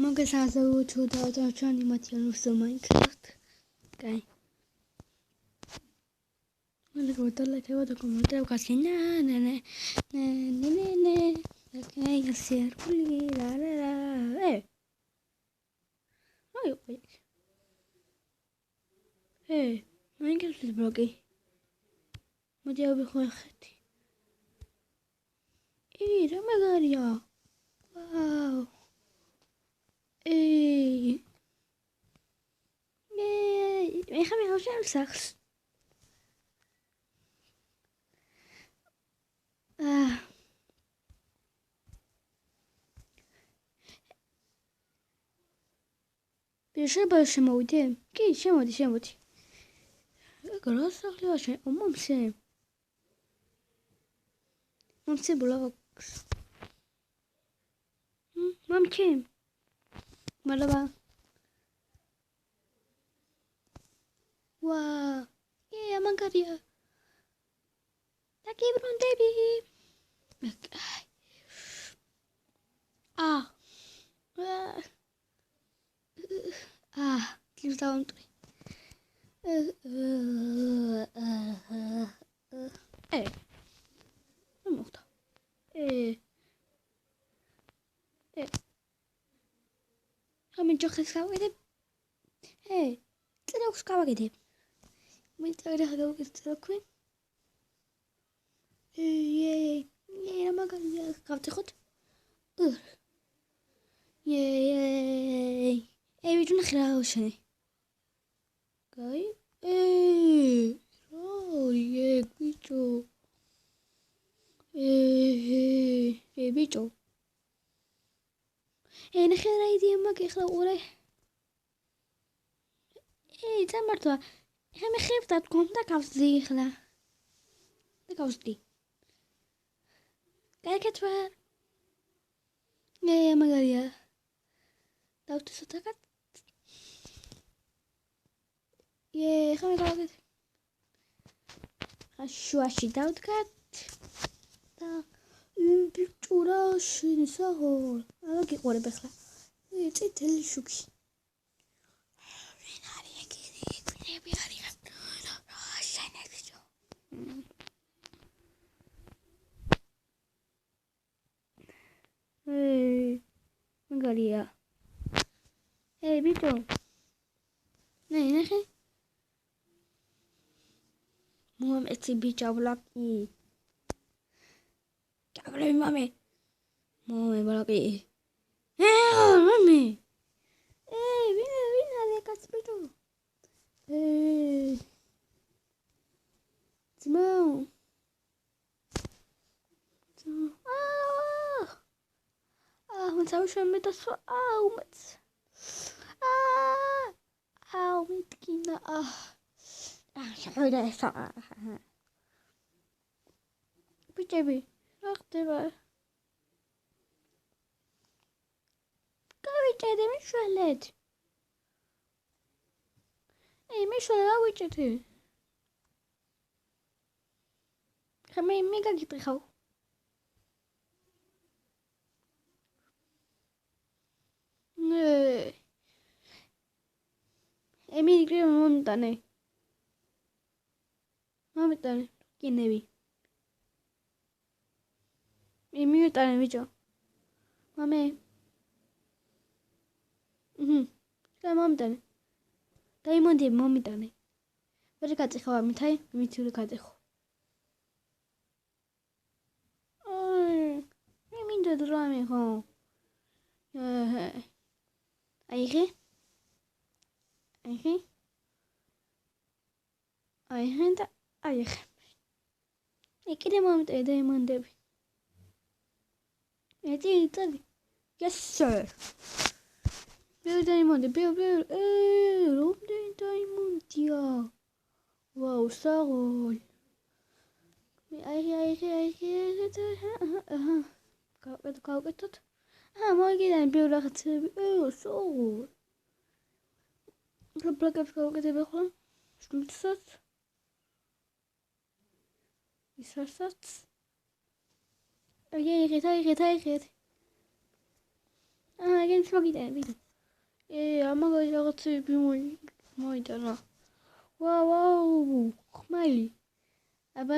მოგესალმებით ჩუდაოთა ჩვენი მათიანოს Minecraft. კაი. მალე გოდალაკება და კომენტები გასინა ნე. კაი, გასიარული რა. აი. Minecraft-ის ბლოკი. მოდი ავიხოთ. რა მაგარია. ვაუ. ეხლა მიხავშავ სახს. შეიძლება შემოვიდე? კი, შემოდი. გასახლია მომცე ბლოკს. მომჩი. მადლობა. Wow, მაგარია. დაგიბრუნდები. გიჟდაუნტრი. მოხდა. ხამენ ჯოხეს გავიდებ. წეროქს გავაგიდებ. მე წერა გავაგიდებ. რა მაგარია გავწეხოთ. ვიჯუნ ხრაუშენი. კაი. ბიჭო. ბიჭო. ნახე რა იდეა მაქვს ახლა უყურე. წამართვა. ხა მე ხებდა თქვენ და გავზდი ახლა. და გავზდი. კარგად ვარ. მაგარია. დავთესოთაკად. ხა მე გავაკეთე. შუაში დავდგათ. და ბიჭურა შენსაღოლ. გიყურებ ახლა. წითელი შუქი. მაგარია. ბიჭო. ნახე. მომეცი ბიჭა ბლოკი. კაბლები მომე ბლოკი. მომე. ვინ არის კაც ბიჭო? ძმო. მოცავშემე და უმეც. მიტკინა. შევიდესა. ბიჭები, რა ხდება? გავიჭედე მიშველეთ. მიშველე გავიჭედე. ხა მე გაგიტეხავ. ემიგრე მომიტანე კინები. მიმიტანე ბიჭო. მამე. მომიტანე. დაიმონდი მომიტანე. ვერ გაწეხავ ამითაი, მითი ვერ გაწეხო. მე მინდა დრამე ხო. აიხე და აიხე. ეკიდე მომიტანე დაიმონდები. იწი. Yes sir. Bill Diamond. Rob Diamondია. ვაუ, საღოლ. გავკეთოთ. მოიგიდან ბიუ რაღაცები. საღოლ. ბლოკებს გავკეთებ ახლა. შულცაც. ისასაც. აიღეთ. მაინც მაგიტანები. ამაგარი რაღაცები მოიტანა. ვაუ, ხმალი. აბა,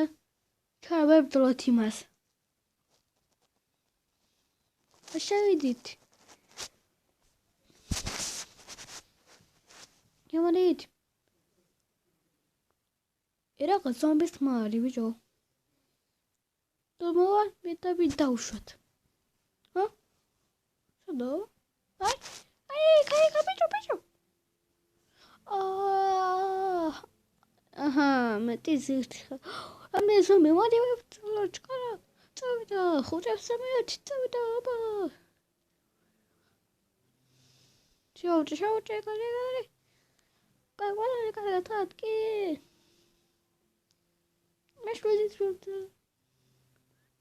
ჩავებდლოთ იმას. შევიდით. გამოდით. რაღაც ზომბის ხმა არის, ბიჭო. მოვა, მეტები დავუშვათ. ჰა? სადო? კაი, ბიჭო. აჰა, მეტი ზირთ. ამე ზომი მოდივებდლო ჩქარა. წავიდა, ხუთებს სამეათი წავიდა, აბა. შევჭე, კარი. კაი, თათკი. მეშვიდით როდა.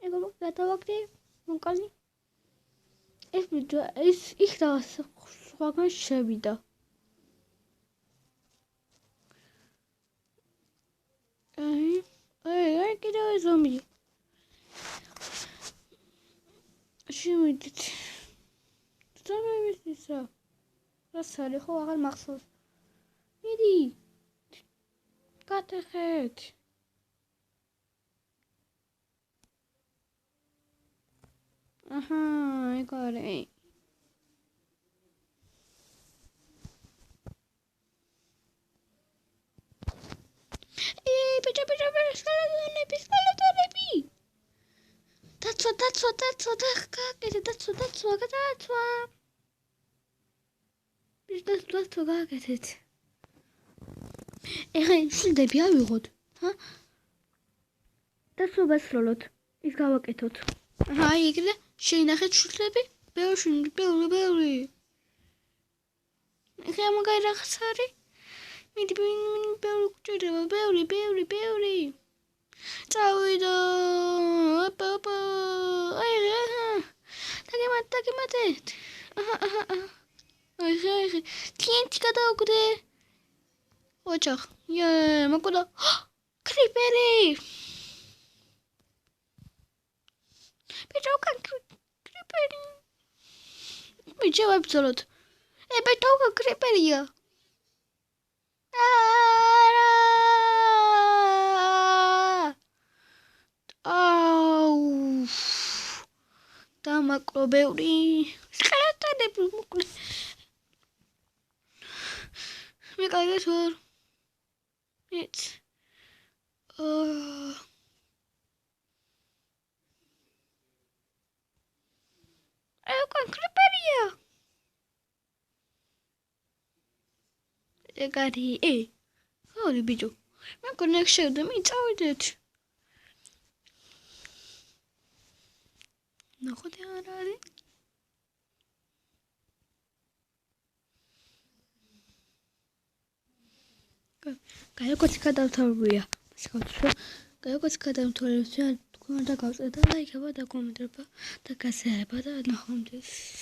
ეგ გადავაგდი, მოკალი. ეს იქ და სხვაგან შევიდა. აი, კიდევ ზომი. შევიდით. ზომების ისა. რასარი ხო აღარ მახსოვს. მიდი. გატეხეთ. აჰა, ეგ არის. სკელეტონები. დაცვა. დაცვა გაკეთეთ. ეხლა შვილდები ავიღოთ, ჰა? დაცვა სროლოთ. ის გავაკეთოთ. აჰა, იქნე შეინახეთ შვილდები? ბევრი. ეხლა მაგარი რაღაც არის? მიდი ბევრი გჭირდება, ბევრი. წავიდა. აპა. აი. დაგემატეთ. აჰა. აი. TNT გადავაგდე. ოჩახ. მოკოდა. კრიპერი. ბიჭო, კრიპერი. ბიჭო, ვებძოლოთ. ბიჭო, კრიპერია. აუ. დამაკრო ბევრი. სკელეტონები მოკლე. მე კარგად ვარ. ეც. კრიპერია. ეგ არის. ორი ბიჭო. მე კონექ შევდა, წავიდეთ. ნახოთ არ არის. გაიგოთ გადავთვალია. გაიგოთ გადავთვალებია. თქვენ და გავწერდა ლაიქება და კომენტება და გასეება და ნახვამდის.